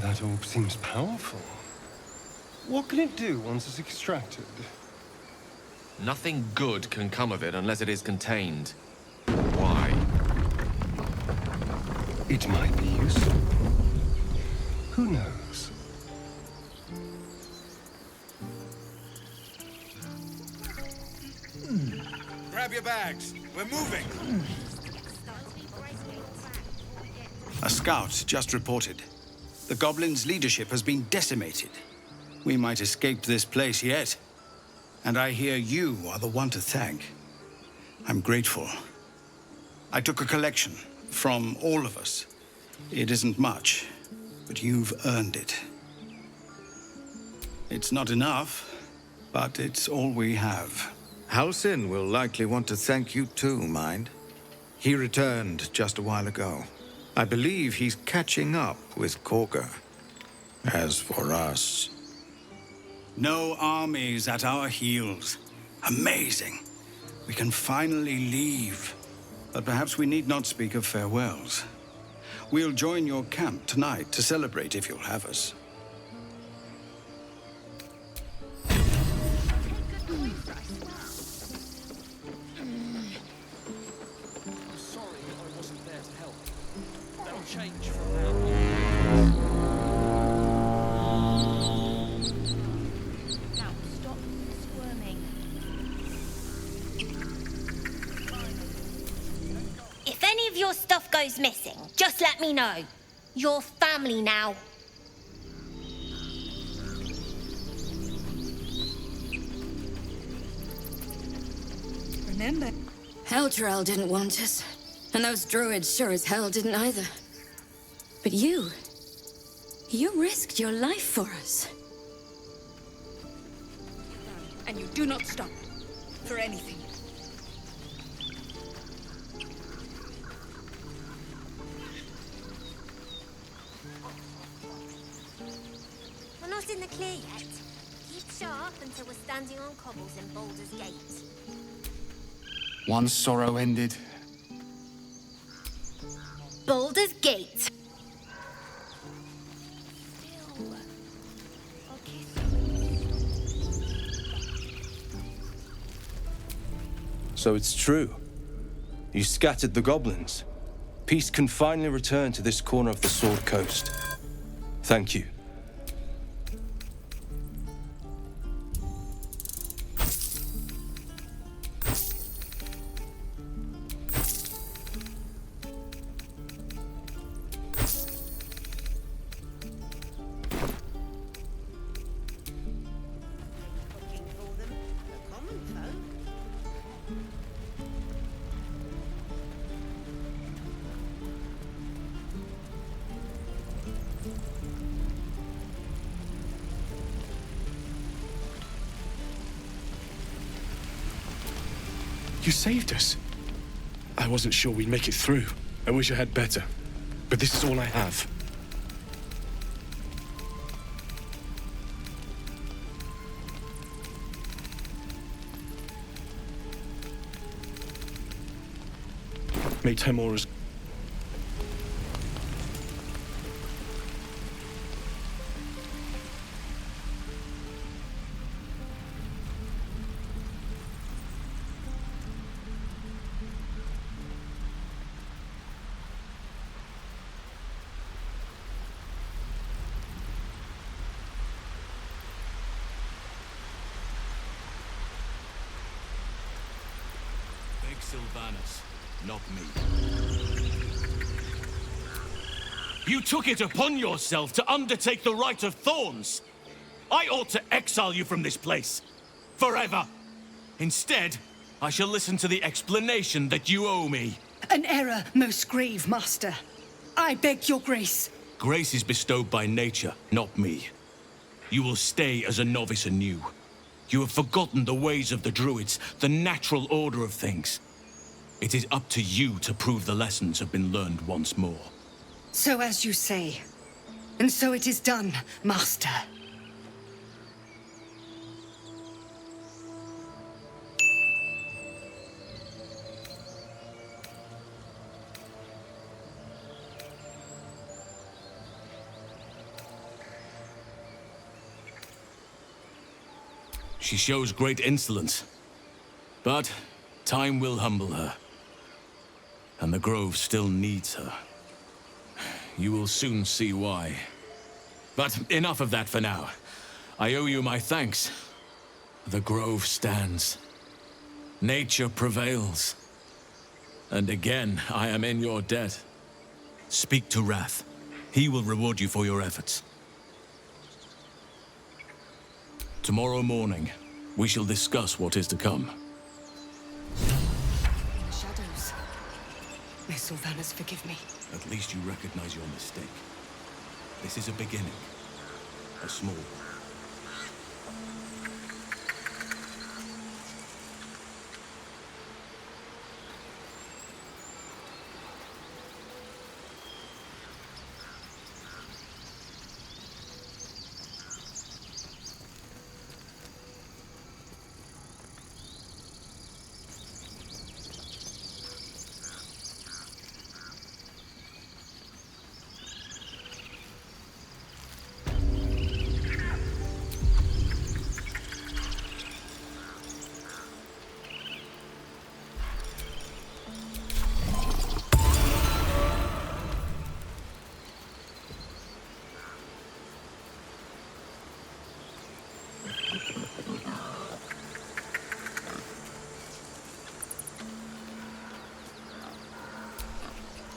That orb seems powerful. What can it do once it's extracted? Nothing good can come of it unless it is contained. Why? It might be useful. Who knows? Grab your bags. We're moving. A scout just reported. The goblins' leadership has been decimated. We might escape this place yet. And I hear you are the one to thank. I'm grateful. I took a collection from all of us. It isn't much, but you've earned it. It's not enough, but it's all we have. Halsin will likely want to thank you too, mind. He returned just a while ago. I believe he's catching up with Korga. As for us... No armies at our heels. Amazing. We can finally leave. But perhaps we need not speak of farewells. We'll join your camp tonight to celebrate if you'll have us. Missing, just let me know. You're family now. Remember, Heldrel didn't want us, and those druids sure as hell didn't either. But you risked your life for us. and you do not stop for anything. We're not in the clear yet. Keep sharp until we're standing on cobbles in Baldur's Gate. One sorrow ended. Baldur's Gate. So it's true. You scattered the goblins. Peace can finally return to this corner of the Sword Coast. Thank you. You saved us. I wasn't sure we'd make it through. I wish I had better. But this is all I have. May Temora's... Sylvanus, not me. You took it upon yourself to undertake the Rite of Thorns. I ought to exile you from this place. Forever. Instead, I shall listen to the explanation that you owe me. An error, most grave, master. I beg your grace. Grace is bestowed by nature, not me. You will stay as a novice anew. You have forgotten the ways of the druids, the natural order of things. It is up to you to prove the lessons have been learned once more. So as you say. And so it is done, master. She shows great insolence. But time will humble her. And the Grove still needs her. You will soon see why. But enough of that for now. I owe you my thanks. The Grove stands. Nature prevails. And again, I am in your debt. Speak to Wrath. He will reward you for your efforts. Tomorrow morning, we shall discuss what is to come. In shadows. May Sylvanas forgive me. At least you recognize your mistake. This is a beginning. A small one.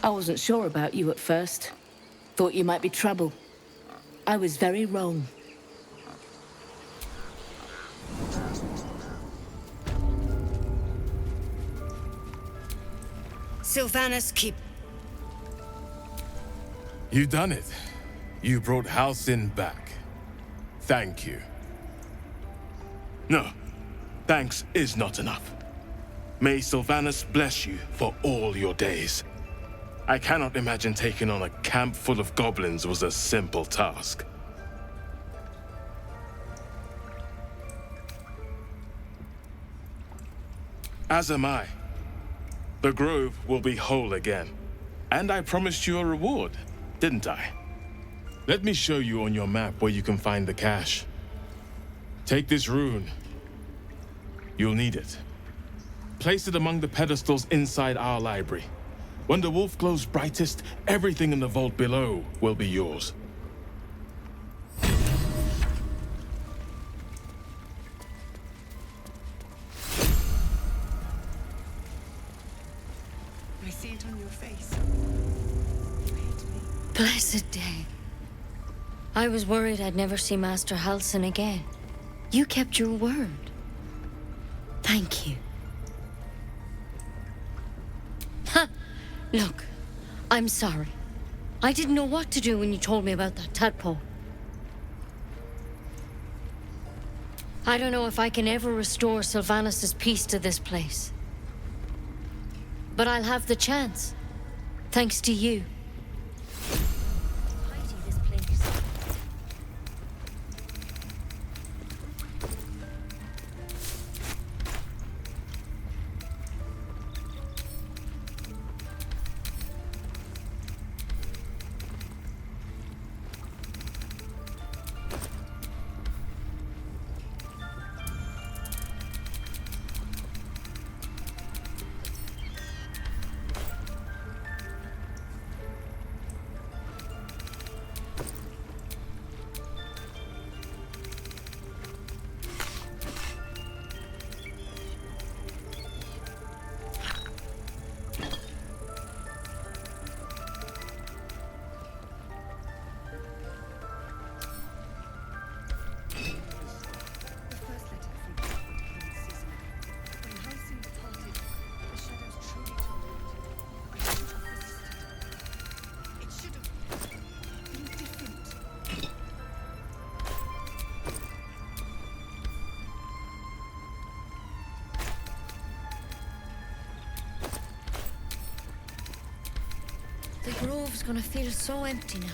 I wasn't sure about you at first. Thought you might be trouble. I was very wrong. Sylvanas, keep... You done it. You brought Halcyon back. Thank you. No, thanks is not enough. May Sylvanas bless you for all your days. I cannot imagine taking on a camp full of goblins was a simple task. As am I. The Grove will be whole again. And I promised you a reward, didn't I? Let me show you on your map where you can find the cache. Take this rune. You'll need it. Place it among the pedestals inside our library. When the wolf glows brightest, everything in the vault below will be yours. I see it on your face. You hate me. Blessed day. I was worried I'd never see Master Halcyon again. You kept your word. Thank you. Ha! Look, I'm sorry. I didn't know what to do when you told me about that tadpole. I don't know if I can ever restore Sylvanas' peace to this place. But I'll have the chance. Thanks to you. Tidy this place. The grove's gonna feel so empty now.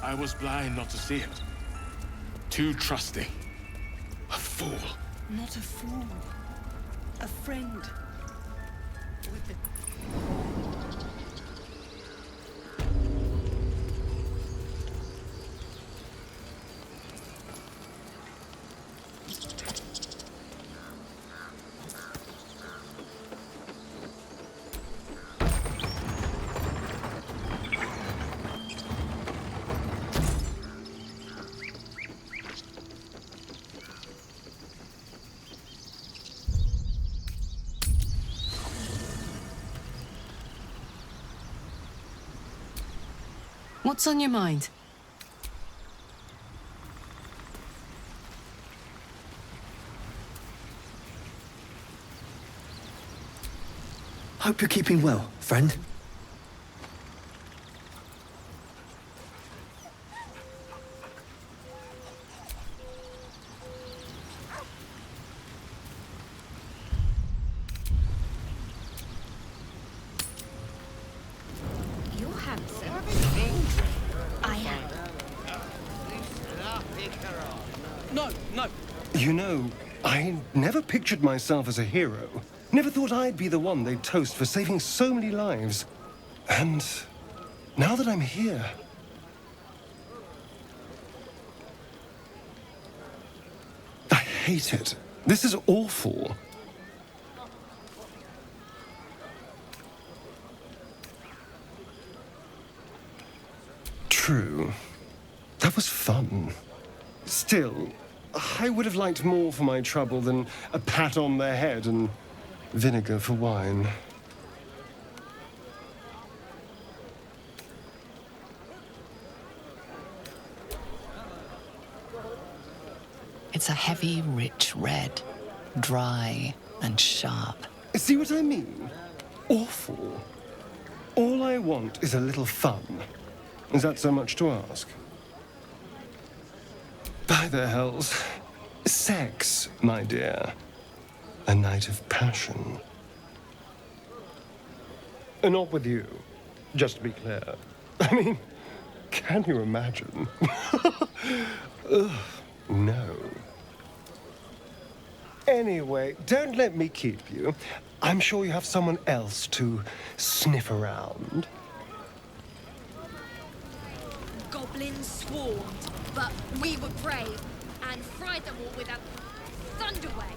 I was blind not to see it. Too trusting. A fool. Not a fool. A friend. With the... What's on your mind? Hope you're keeping well, friend. You're handsome. I am. No. You know, I never pictured myself as a hero. Never thought I'd be the one they'd toast for saving so many lives. And now that I'm here... I hate it. This is awful. True. That was fun. Still, I would have liked more for my trouble than a pat on the head and vinegar for wine. It's a heavy, rich red. Dry and sharp. See what I mean? Awful. All I want is a little fun. Is that so much to ask? By the hells. Sex, my dear. A night of passion. Not with you, just to be clear. I mean, can you imagine? Ugh, no. Anyway, don't let me keep you. I'm sure you have someone else to sniff around. Goblins swarmed, but we were brave and fried them all with a thunderwave.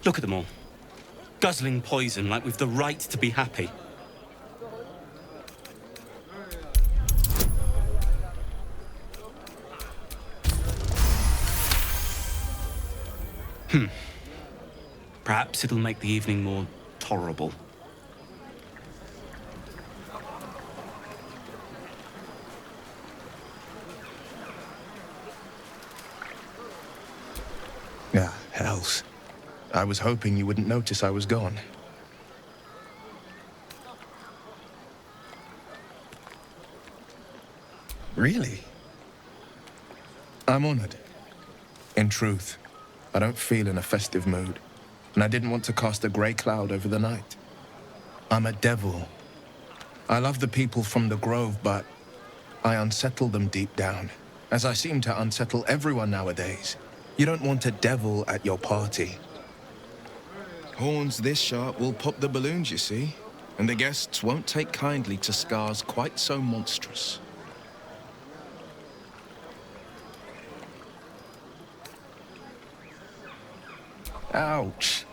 Look at them all. Guzzling poison like we've the right to be happy. Perhaps it'll make the evening more tolerable. Ah, hells. I was hoping you wouldn't notice I was gone. Really? I'm honored. In truth, I don't feel in a festive mood, and I didn't want to cast a grey cloud over the night. I'm a devil. I love the people from the Grove, but I unsettle them deep down, as I seem to unsettle everyone nowadays. You don't want a devil at your party. Horns this sharp will pop the balloons, you see, and the guests won't take kindly to scars quite so monstrous. Ouch.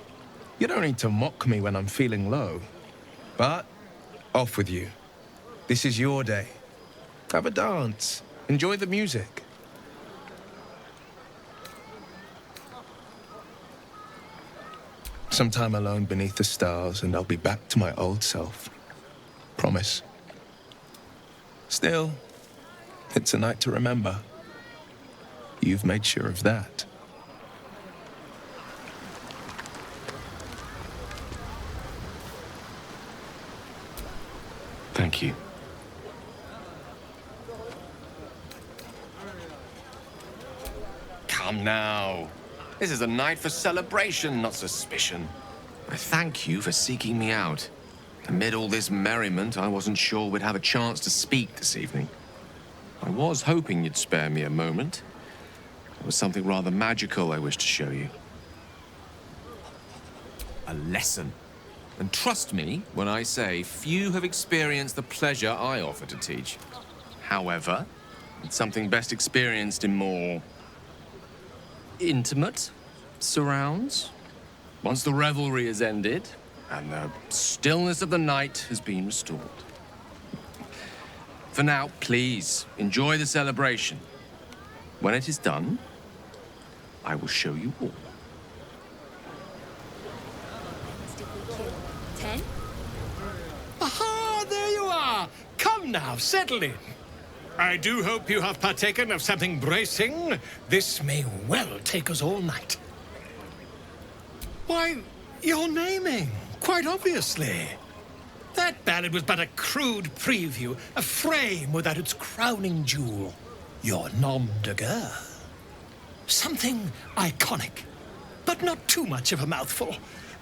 You don't need to mock me when I'm feeling low. But, off with you. This is your day. Have a dance. Enjoy the music. Some time alone beneath the stars, and I'll be back to my old self. Promise. Still, it's a night to remember. You've made sure of that. Thank you. Come now. This is a night for celebration, not suspicion. I thank you for seeking me out. Amid all this merriment, I wasn't sure we'd have a chance to speak this evening. I was hoping you'd spare me a moment. There was something rather magical I wish to show you. A lesson. And trust me when I say few have experienced the pleasure I offer to teach. However, it's something best experienced in more intimate surrounds. Once the revelry is ended and the stillness of the night has been restored. For now, please enjoy the celebration. When it is done, I will show you all. 10? Aha, there you are. Come now, settle in. I do hope you have partaken of something bracing. This may well take us all night. Why, you're naming, quite obviously. That ballad was but a crude preview, a frame without its crowning jewel. Your nom de guerre. Something iconic, but not too much of a mouthful.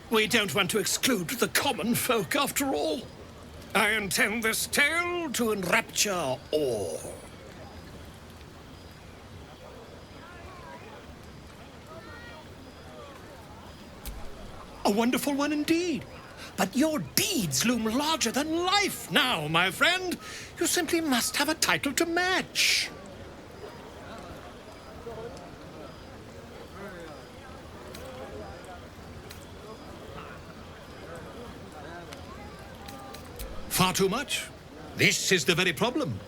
We don't want to exclude the common folk, after all. I intend this tale to enrapture all. A wonderful one indeed. But your deeds loom larger than life now, my friend. You simply must have a title to match. Far too much. This is the very problem.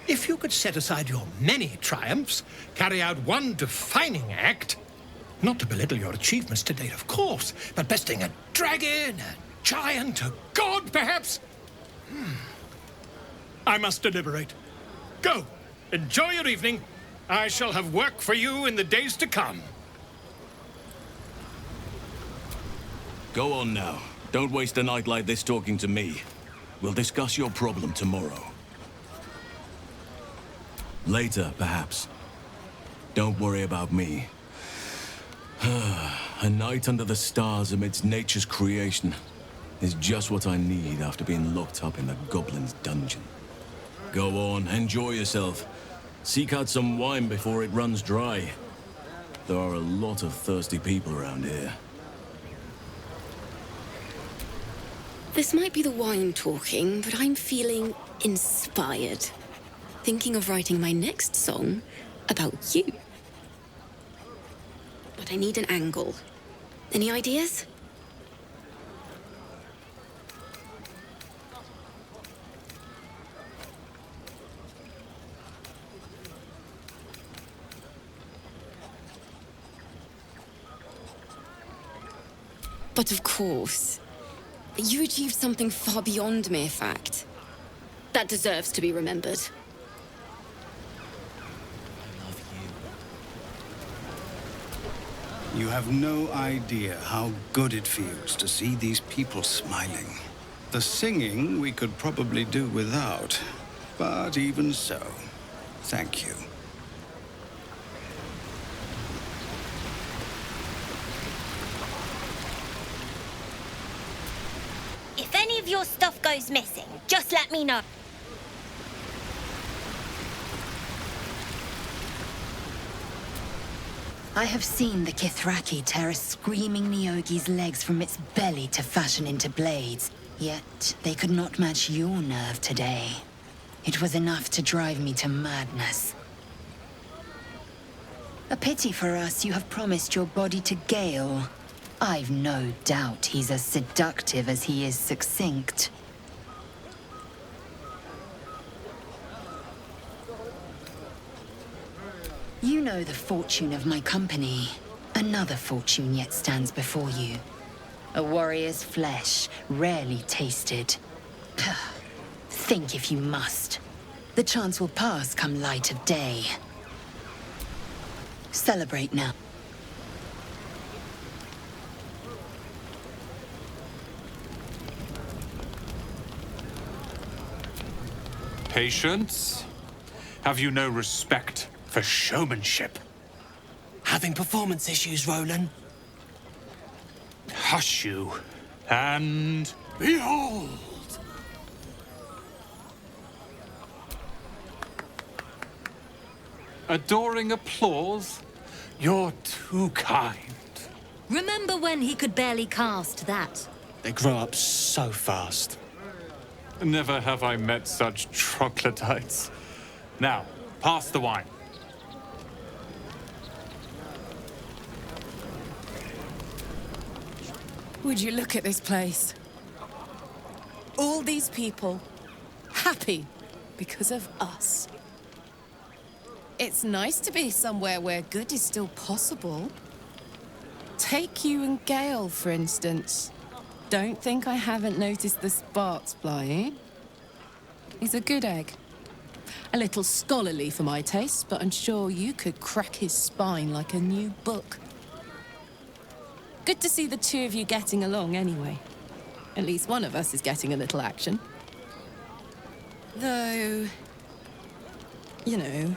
If you could set aside your many triumphs, carry out one defining act, not to belittle your achievements to date, of course, but besting a dragon, a giant, a god, perhaps? I must deliberate. Go. Enjoy your evening. I shall have work for you in the days to come. Go on now. Don't waste a night like this talking to me. We'll discuss your problem tomorrow. Later, perhaps. Don't worry about me. A night under the stars amidst nature's creation is just what I need after being locked up in the goblin's dungeon. Go on, enjoy yourself. Seek out some wine before it runs dry. There are a lot of thirsty people around here. This might be the wine talking, but I'm feeling inspired. Thinking of writing my next song about you. But I need an angle. Any ideas? But of course, you achieved something far beyond mere fact. That deserves to be remembered. You have no idea how good it feels to see these people smiling. The singing we could probably do without, but even so, thank you. If any of your stuff goes missing, just let me know. I have seen the Kithraki tear a screaming Nyogi's legs from its belly to fashion into blades. Yet they could not match your nerve today. It was enough to drive me to madness. A pity for us you have promised your body to Gale. I've no doubt he's as seductive as he is succinct. You know the fortune of my company. Another fortune yet stands before you. A warrior's flesh, rarely tasted. Think if you must. The chance will pass come light of day. Celebrate now. Patience? Have you no respect for showmanship? Having performance issues, Roland? Hush you, and behold! Adoring applause? You're too kind. Remember when he could barely cast that? They grow up so fast. Never have I met such troglodytes. Now, pass the wine. Would you look at this place? All these people, happy because of us. It's nice to be somewhere where good is still possible. Take you and Gale, for instance. Don't think I haven't noticed the sparks flying. He's a good egg. A little scholarly for my taste, but I'm sure you could crack his spine like a new book. Good to see the two of you getting along anyway. At least one of us is getting a little action. Though, you know,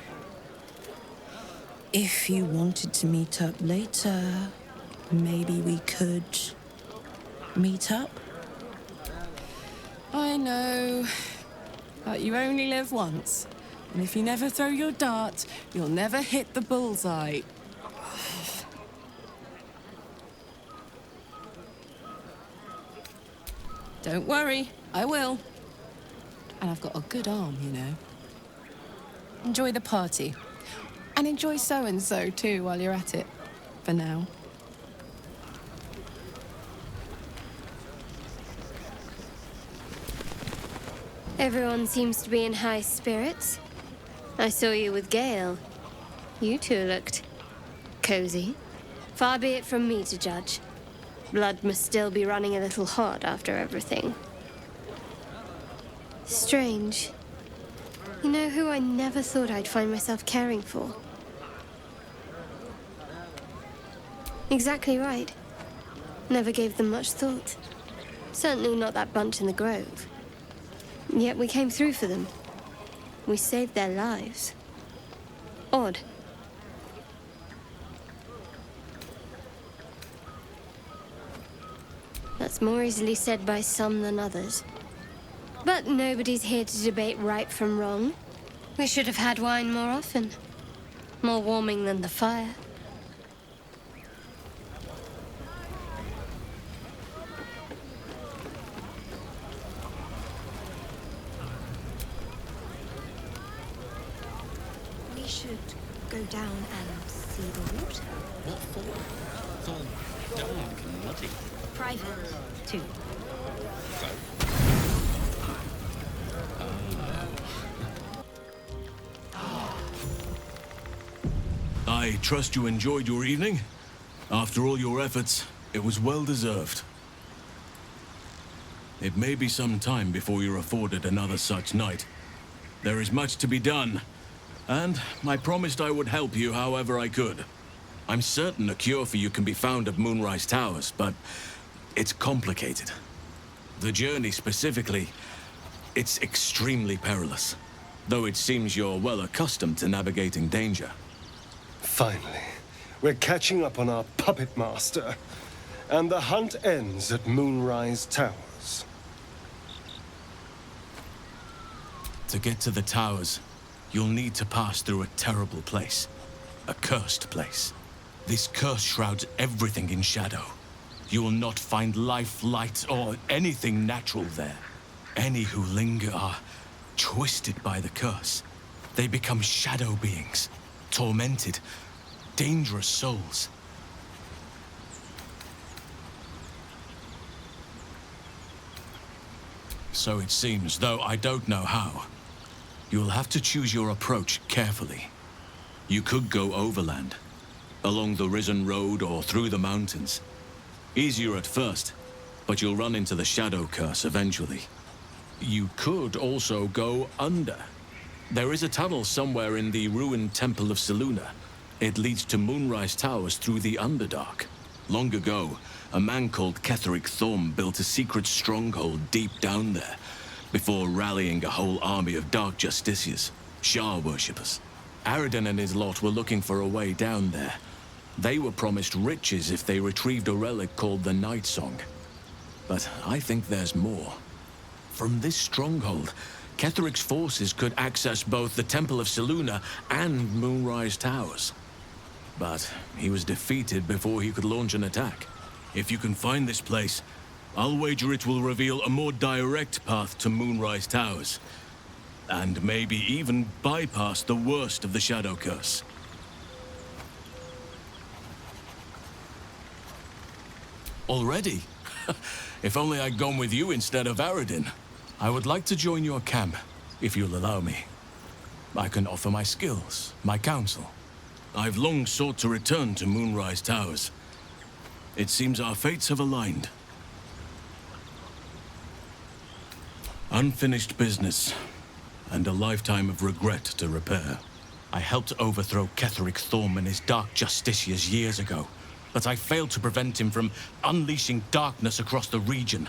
if you wanted to meet up later, maybe we could meet up? I know, but you only live once. And if you never throw your dart, you'll never hit the bullseye. Don't worry, I will. And I've got a good arm, you know. Enjoy the party. And enjoy so-and-so too while you're at it. For now. Everyone seems to be in high spirits. I saw you with Gale. You two looked cozy. Far be it from me to judge. Blood must still be running a little hot after everything. Strange. You know who I never thought I'd find myself caring for? Exactly right. Never gave them much thought. Certainly not that bunch in the grove. Yet we came through for them. We saved their lives. Odd. That's more easily said by some than others. But nobody's here to debate right from wrong. We should have had wine more often. More warming than the fire. We should go down and see the water. What for? It's all dark and muddy. Private, too. I trust you enjoyed your evening. After all your efforts, it was well deserved. It may be some time before you're afforded another such night. There is much to be done, and I promised I would help you however I could. I'm certain a cure for you can be found at Moonrise Towers, but it's complicated. The journey specifically, it's extremely perilous, though it seems you're well accustomed to navigating danger. Finally, we're catching up on our puppet master, and the hunt ends at Moonrise Towers. To get to the towers, you'll need to pass through a terrible place. A cursed place. This curse shrouds everything in shadow. You will not find life, light, or anything natural there. Any who linger are twisted by the curse. They become shadow beings, tormented, dangerous souls. So it seems, though I don't know how. You'll have to choose your approach carefully. You could go overland, along the Risen Road or through the mountains. Easier at first, but you'll run into the shadow curse eventually. You could also go under. There is a tunnel somewhere in the ruined Temple of Selûne. It leads to Moonrise Towers through the Underdark. Long ago, a man called Ketheric Thorm built a secret stronghold deep down there, before rallying a whole army of Dark Justiciars, Shah worshippers. Aridon and his lot were looking for a way down there. They were promised riches if they retrieved a relic called the Night Song. But I think there's more. From this stronghold, Ketheric's forces could access both the Temple of Selûne and Moonrise Towers. But he was defeated before he could launch an attack. If you can find this place, I'll wager it will reveal a more direct path to Moonrise Towers. And maybe even bypass the worst of the Shadow Curse. Already? If only I'd gone with you instead of Aradin. I would like to join your camp, if you'll allow me. I can offer my skills, my counsel. I've long sought to return to Moonrise Towers. It seems our fates have aligned. Unfinished business, and a lifetime of regret to repair. I helped overthrow Ketheric Thorm and his Dark Justiciars years ago, but I failed to prevent him from unleashing darkness across the region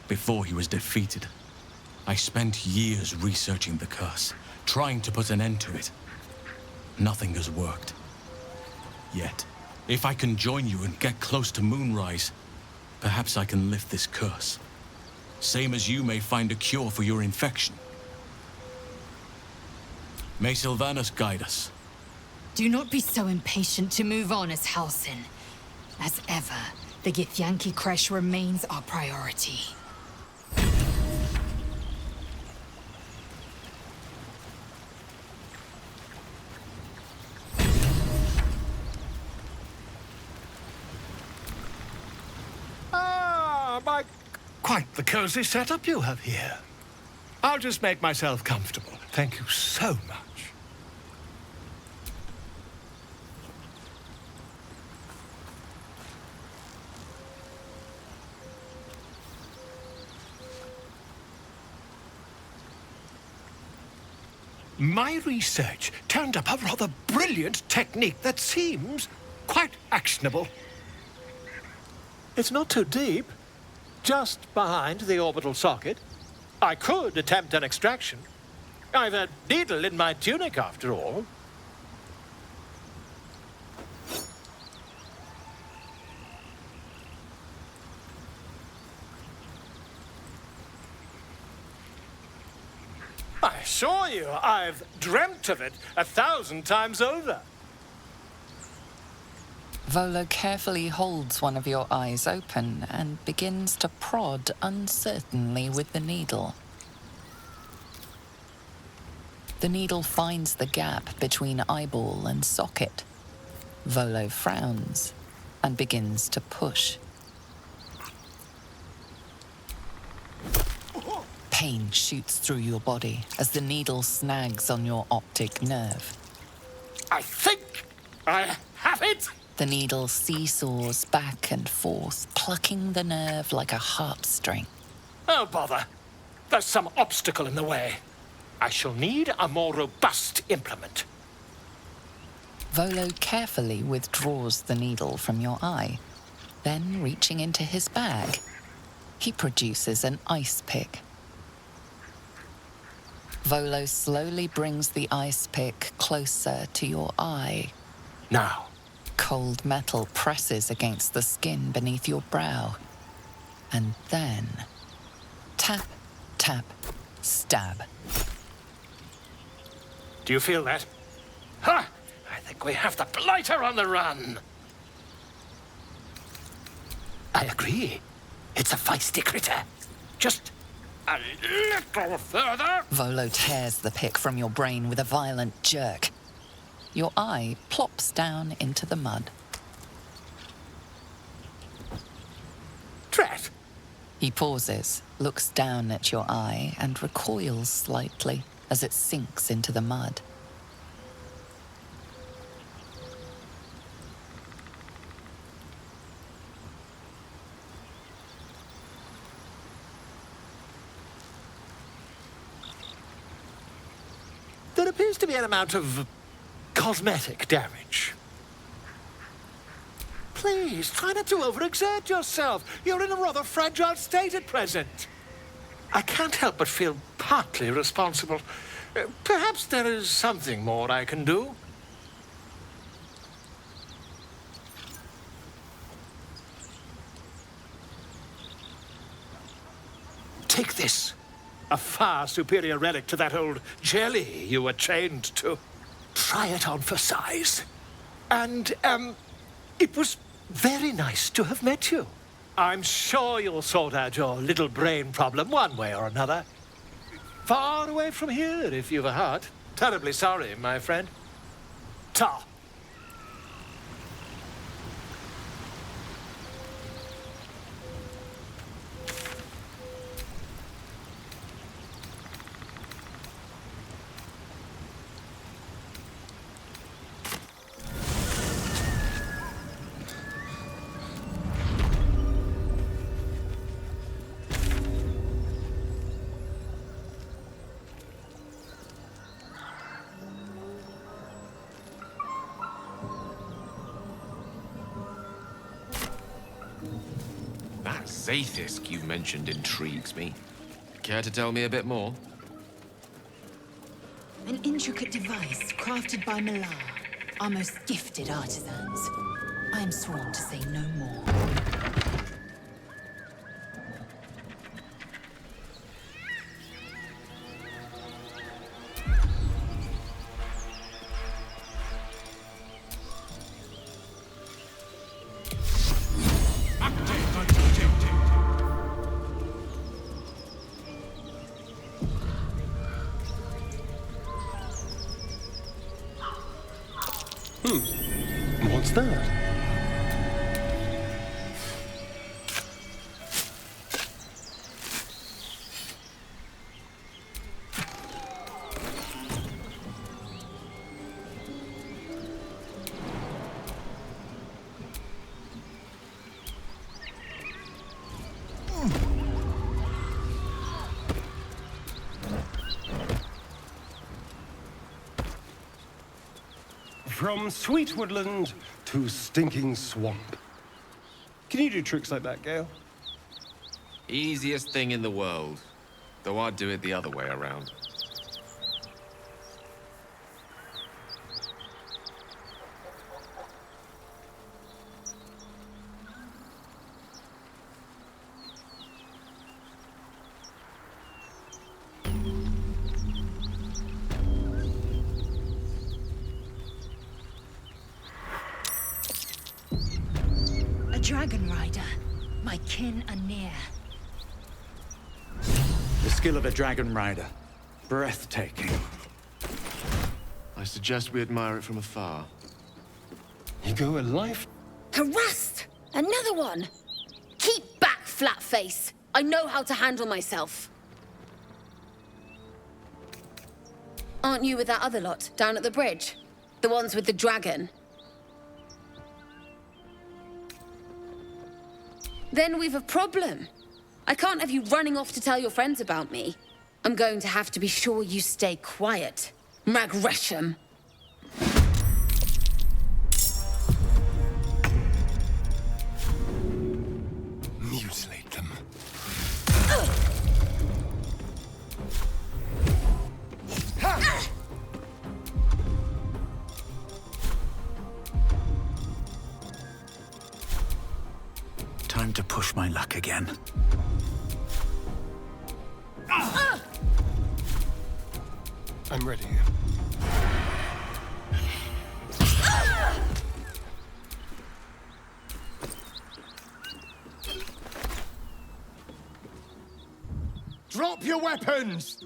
before he was defeated. I spent years researching the curse, trying to put an end to it. Nothing has worked. Yet, if I can join you and get close to Moonrise, perhaps I can lift this curse. Same as you may find a cure for your infection. May Sylvanas guide us. Do not be so impatient to move on as Halsin. As ever, the Githyanki Kresh remains our priority. Quite the cozy setup you have here. I'll just make myself comfortable. Thank you so much. My research turned up a rather brilliant technique that seems quite actionable. It's not too deep. Just behind the orbital socket. I could attempt an extraction. I've a needle in my tunic, after all. I assure you, I've dreamt of it 1,000 times over. Volo carefully holds one of your eyes open and begins to prod uncertainly with the needle. The needle finds the gap between eyeball and socket. Volo frowns and begins to push. Pain shoots through your body as the needle snags on your optic nerve. I think I have it! The needle seesaws back and forth, plucking the nerve like a harp-string. Oh, bother. There's some obstacle in the way. I shall need a more robust implement. Volo carefully withdraws the needle from your eye. Then, reaching into his bag, he produces an ice pick. Volo slowly brings the ice pick closer to your eye. Now. Cold metal presses against the skin beneath your brow. And then, tap, tap, stab. Do you feel that? Ha! I think we have the blighter on the run. I agree. It's a feisty critter. Just a little further. Volo tears the pick from your brain with a violent jerk. Your eye plops down into the mud. Drat! He pauses, looks down at your eye, and recoils slightly as it sinks into the mud. There appears to be an amount of cosmetic damage. Please, try not to overexert yourself. You're in a rather fragile state at present. I can't help but feel partly responsible. Perhaps there is something more I can do. Take this. A far superior relic to that old jelly you were chained to. Try it on for size. And, it was very nice to have met you. I'm sure you'll sort out your little brain problem one way or another. Far away from here, if you've a heart. Terribly sorry, my friend. Ta. That Zaithisk you mentioned intrigues me. Care to tell me a bit more? An intricate device crafted by Malar, our most gifted artisans. I am sworn to say no more. What's that? From sweet woodland to stinking swamp. Can you do tricks like that, Gale? Easiest thing in the world. Though I'd do it the other way around. A dragon rider. My kin are near. The skill of a dragon rider. Breathtaking. I suggest we admire it from afar. You go a life... Harassed! Another one! Keep back, flatface! I know how to handle myself. Aren't you with that other lot down at the bridge? The ones with the dragon? Then we've a problem. I can't have you running off to tell your friends about me. I'm going to have to be sure you stay quiet. Magresham. Mutilate them. Time to push my luck again. I'm ready. Drop your weapons!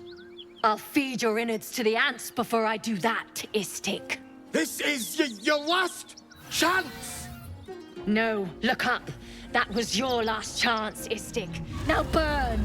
I'll feed your innards to the ants before I do that, Istik. This is your last chance! No, look up. That was your last chance, Istik. Now burn!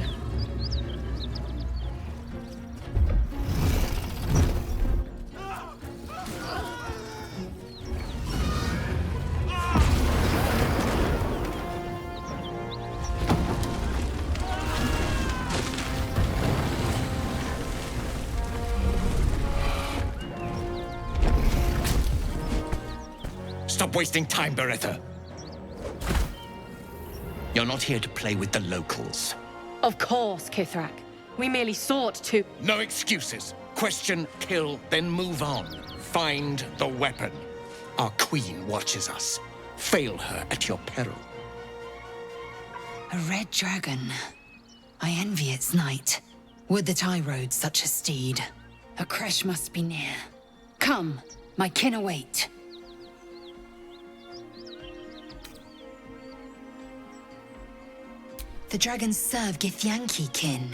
Stop wasting time, Beretta. You're not here to play with the locals. Of course, Kithrak. We merely sought to... No excuses. Question, kill, then move on. Find the weapon. Our queen watches us. Fail her at your peril. A red dragon. I envy its knight. Would that I rode such a steed. A crash must be near. Come, my kin await. The dragons serve Githyanki, kin.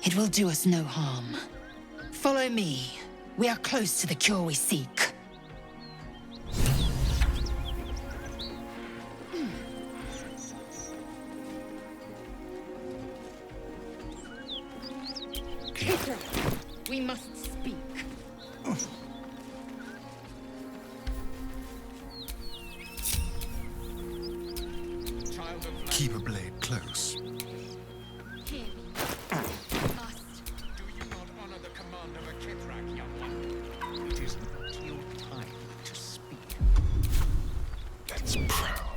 It will do us no harm. Follow me. We are close to the cure we seek. Kithra, we must speak. Keep a blade close. Let's prowl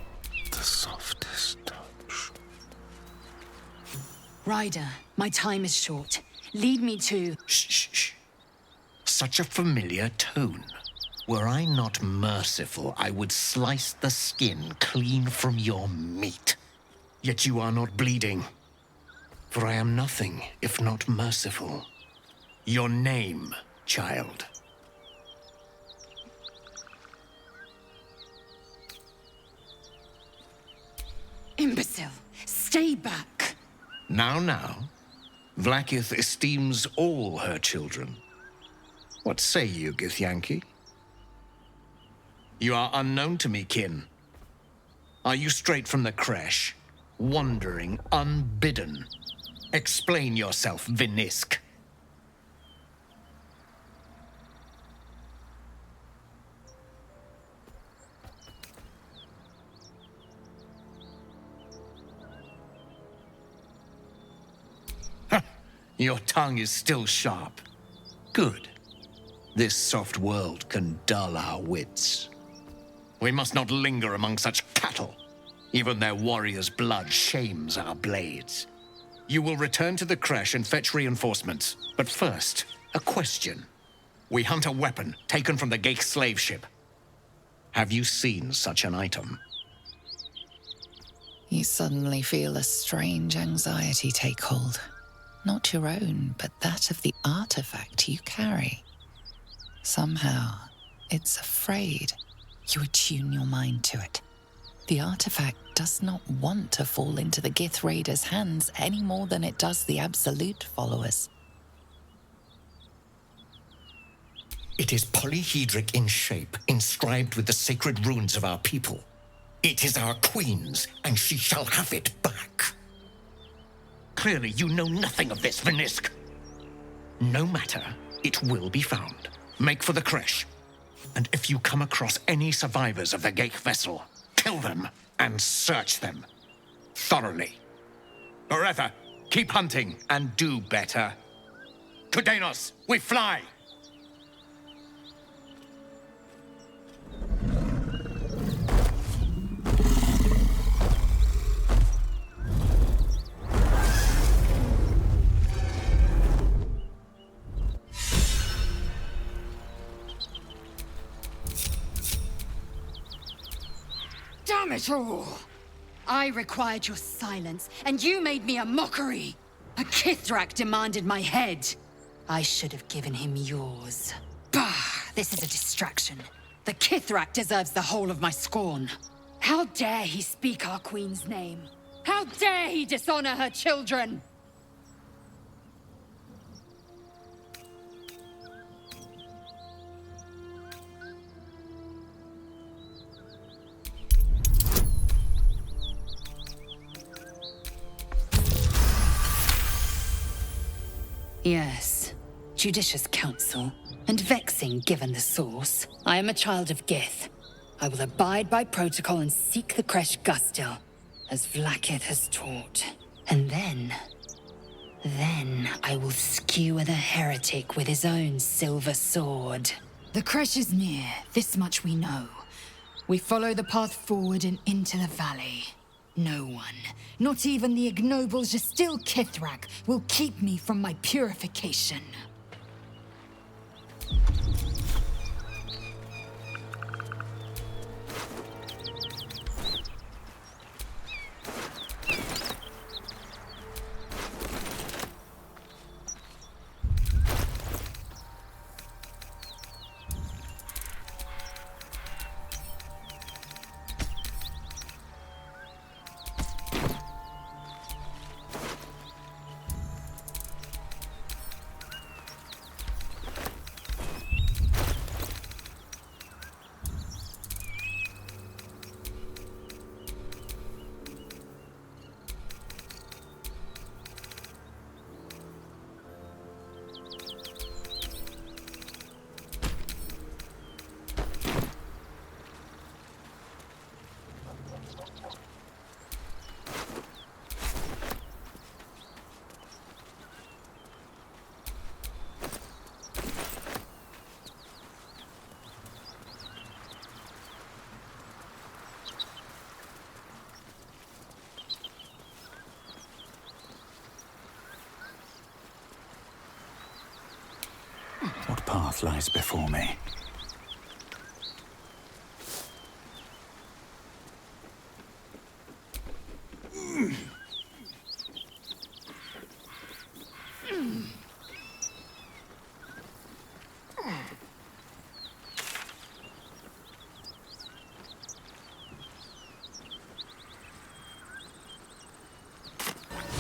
the softest touch. Ryder, my time is short. Lead me to... Shh. Such a familiar tone. Were I not merciful, I would slice the skin clean from your meat. Yet you are not bleeding. For I am nothing if not merciful. Your name, child. Imbecile! Stay back! Now. Vlaakith esteems all her children. What say you, Githyanki? You are unknown to me, kin. Are you straight from the creche? Wandering unbidden? Explain yourself, Vinisk. Your tongue is still sharp. Good. This soft world can dull our wits. We must not linger among such cattle. Even their warriors' blood shames our blades. You will return to the creche and fetch reinforcements. But first, a question. We hunt a weapon taken from the Geich slave ship. Have you seen such an item? You suddenly feel a strange anxiety take hold. Not your own, but that of the artifact you carry. Somehow, it's afraid. You attune your mind to it. The artifact does not want to fall into the Gith Raiders' hands any more than it does the Absolute followers. It is polyhedric in shape, inscribed with the sacred runes of our people. It is our queen's, and she shall have it back. Clearly, you know nothing of this, Vinisk. No matter, it will be found. Make for the creche. And if you come across any survivors of the Geich vessel, kill them and search them thoroughly. Forever, keep hunting and do better. To Danos, we fly! Damn it all! I required your silence, and you made me a mockery! A Kithrak demanded my head. I should have given him yours. Bah! This is a distraction. The Kithrak deserves the whole of my scorn. How dare he speak our queen's name? How dare he dishonor her children? Yes, judicious counsel, and vexing given the source. I am a child of Gith. I will abide by protocol and seek the Kresh Gustil, as Vlaakith has taught. And then I will skewer the heretic with his own silver sword. The Kresh is near, this much we know. We follow the path forward and into the valley. No one, not even the ignoble Gestil Kithrak, will keep me from my purification. path lies before me.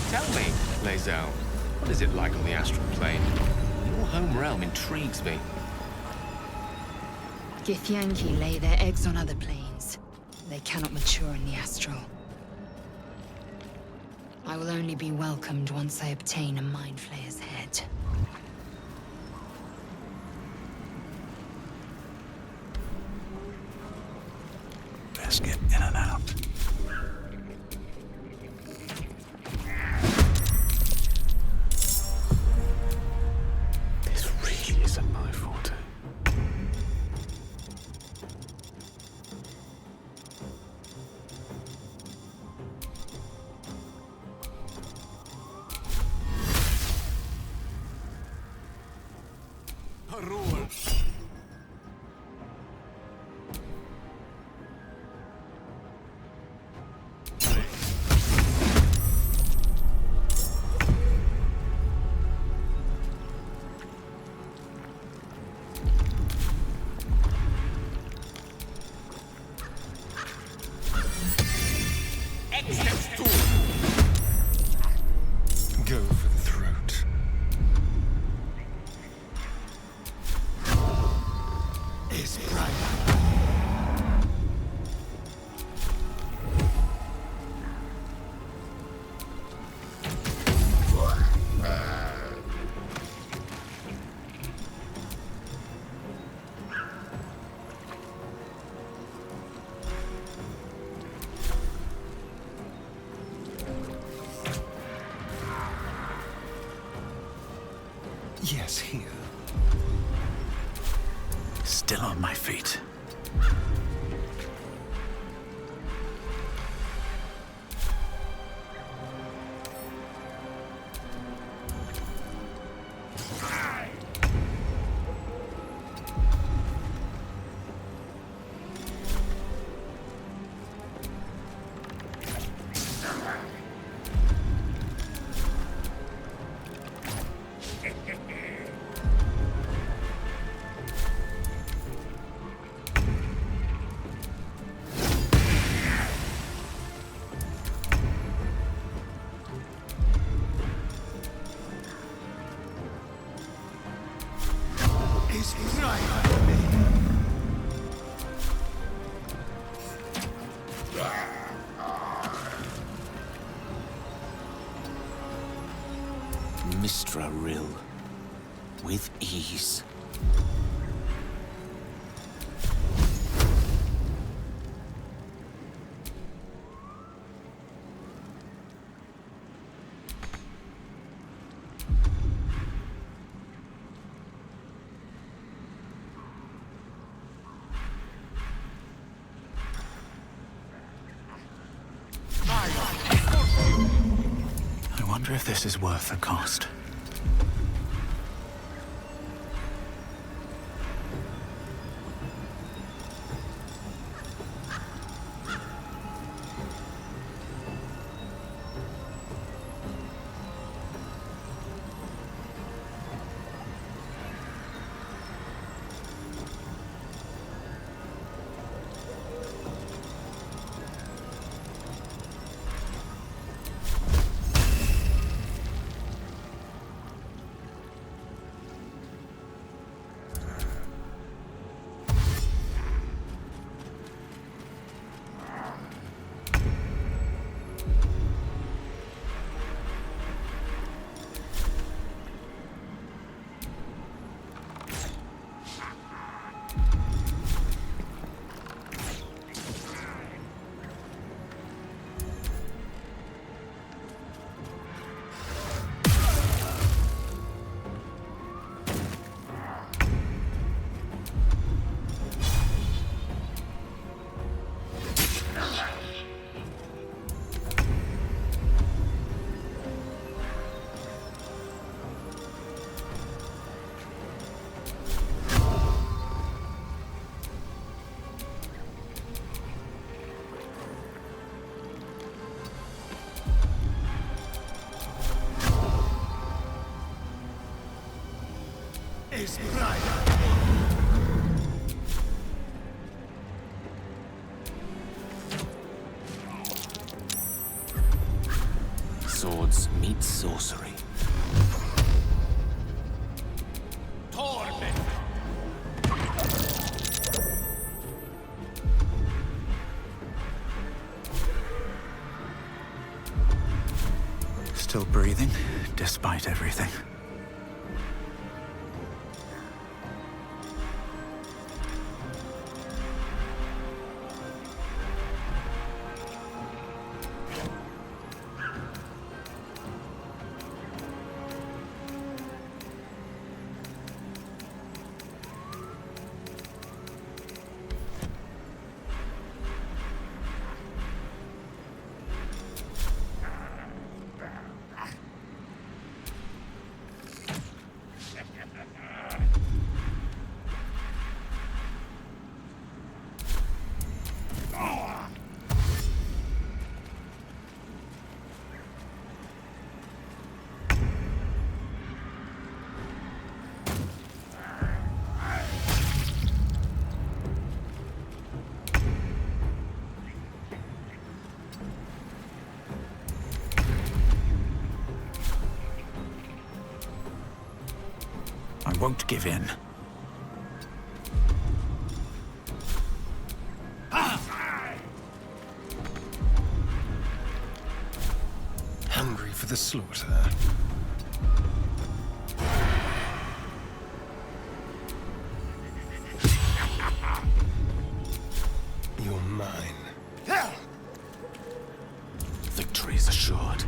Tell me, Lae'zel, what is it like on the astral plane? Your home realm intrigues me. Githyanki lay their eggs on other planes. They cannot mature in the astral. I will only be welcomed once I obtain a Mind Flayer's head. Best get in and out. This really isn't my forte. Go for the throat. Is bright. Yes, here. Still on my feet. Is right. Mistra Rill. With ease. I wonder if this is worth the cost. swords meet sorcery. Still breathing, despite everything. I won't give in. Hungry for the slaughter. You're mine. Victory is assured.